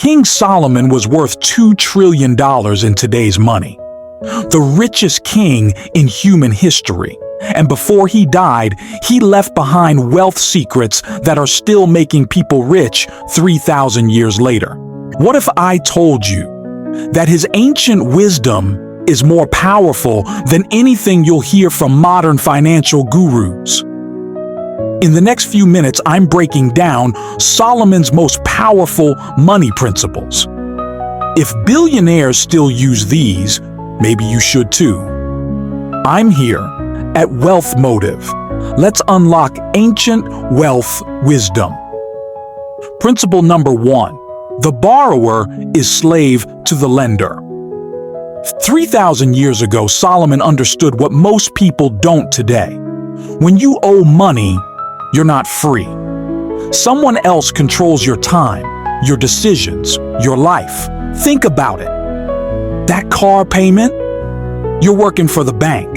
King Solomon was worth $2 trillion in today's money. The richest king in human history. And before he died, he left behind wealth secrets that are still making people rich 3,000 years later. What if I told you that his ancient wisdom is more powerful than anything you'll hear from modern financial gurus? In the next few minutes, I'm breaking down Solomon's most powerful money principles. If billionaires still use these, maybe you should too. I'm here at Wealth Motive. Let's unlock ancient wealth wisdom. Principle number 1. The borrower is slave to the lender. 3,000 years ago, Solomon understood what most people don't today. When you owe money, you're not free. Someone else controls your time, your decisions, your life. Think about it. That car payment, you're working for the bank.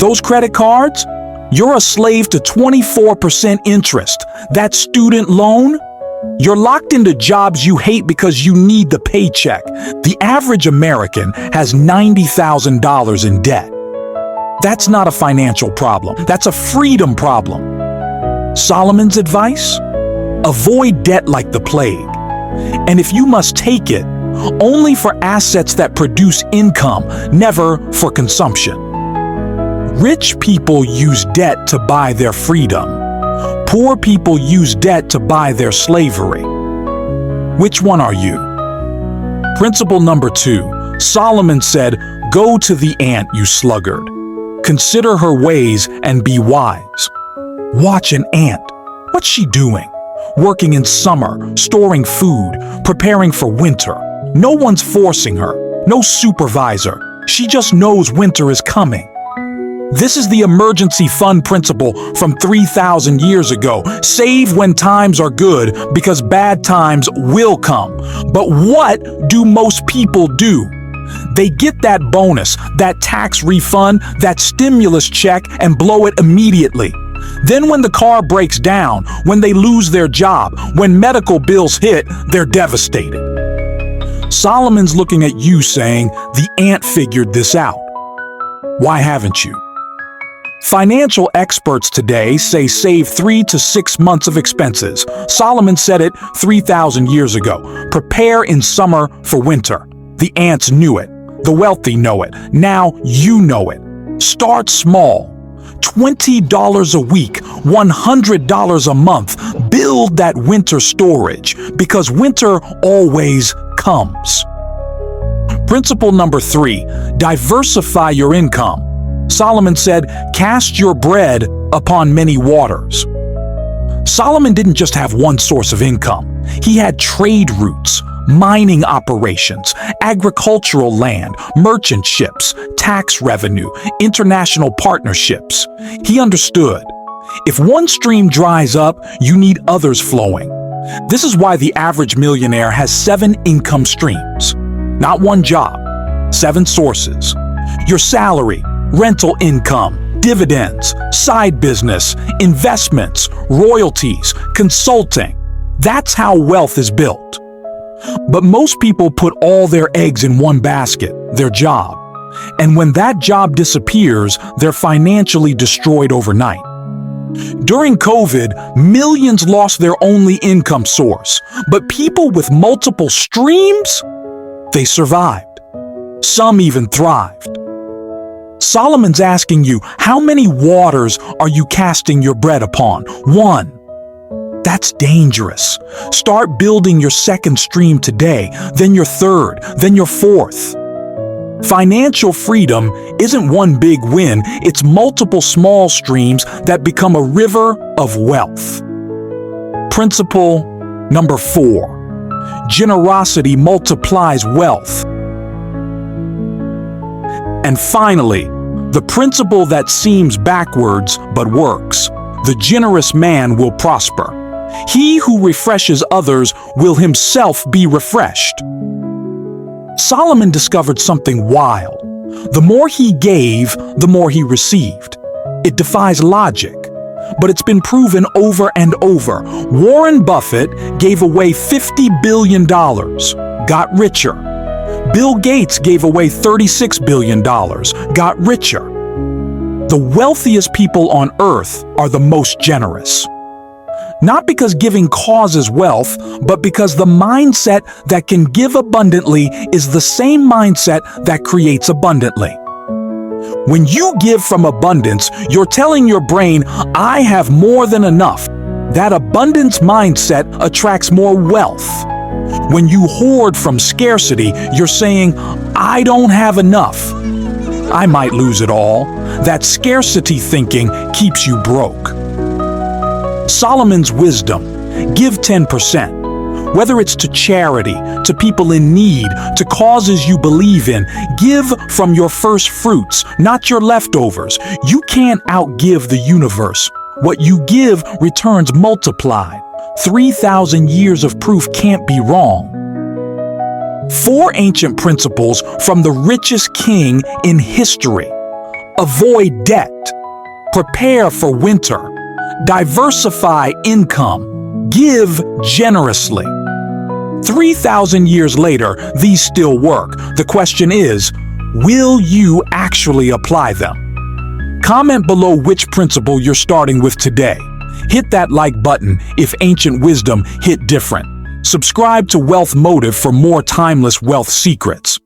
Those credit cards, you're a slave to 24% interest. That student loan, you're locked into jobs you hate because you need the paycheck. The average American has $90,000 in debt. That's not a financial problem. That's a freedom problem. Solomon's advice? Avoid debt like the plague. And if you must take it, only for assets that produce income, never for consumption. Rich people use debt to buy their freedom. Poor people use debt to buy their slavery. Which one are you? Principle number 2. Solomon said, "Go to the ant, you sluggard. Consider her ways and be wise." Watch an ant. What's she doing? Working in summer, storing food, preparing for winter. No one's forcing her. No supervisor. She just knows winter is coming. This is the emergency fund principle from 3,000 years ago. Save when times are good because bad times will come. But what do most people do? They get that bonus, that tax refund, that stimulus check and blow it immediately. Then when the car breaks down, when they lose their job, when medical bills hit, they're devastated. Solomon's looking at you saying, the ant figured this out. Why haven't you? Financial experts today say save 3 to 6 months of expenses. Solomon said it 3,000 years ago. Prepare in summer for winter. The ants knew it. The wealthy know it. Now you know it. Start small. $20 a week, $100 a month. Build that winter storage because winter always comes. Principle number 3, diversify your income. Solomon said, cast your bread upon many waters. Solomon didn't just have one source of income. He had trade routes, mining operations, agricultural land, merchant ships, tax revenue, international partnerships. He understood. If one stream dries up, you need others flowing. This is why the average millionaire has 7 income streams. Not one job, 7 sources. Your salary, rental income, dividends, side business, investments, royalties, consulting. That's how wealth is built. But most people put all their eggs in one basket, their job. And when that job disappears, they're financially destroyed overnight. During COVID, millions lost their only income source. But people with multiple streams, they survived. Some even thrived. Solomon's asking you, how many waters are you casting your bread upon? 1. That's dangerous. Start building your 2nd stream today, then your 3rd, then your 4th. Financial freedom isn't one big win, it's multiple small streams that become a river of wealth. Principle number 4. Generosity multiplies wealth. And finally, the principle that seems backwards but works. The generous man will prosper. He who refreshes others will himself be refreshed. Solomon discovered something wild. The more he gave, the more he received. It defies logic. but it's been proven over and over. Warren Buffett gave away $50 billion, got richer. Bill Gates gave away $36 billion, got richer. The wealthiest people on earth are the most generous. Not because giving causes wealth, but because the mindset that can give abundantly is the same mindset that creates abundantly. When you give from abundance, you're telling your brain, I have more than enough. That abundance mindset attracts more wealth. When you hoard from scarcity, you're saying, I don't have enough. I might lose it all. That scarcity thinking keeps you broke. Solomon's wisdom: give 10%. Whether it's to charity, to people in need, to causes you believe in, give from your first fruits, not your leftovers. You can't outgive the universe. What you give returns multiplied. 3,000 years of proof can't be wrong. 4 ancient principles from the richest king in history. Avoid debt. Prepare for winter. Diversify income. Give generously. 3,000 years later, these still work. The question is, will you actually apply them? Comment below which principle you're starting with today. Hit that like button if ancient wisdom hit different. Subscribe to Wealth Motive for more timeless wealth secrets.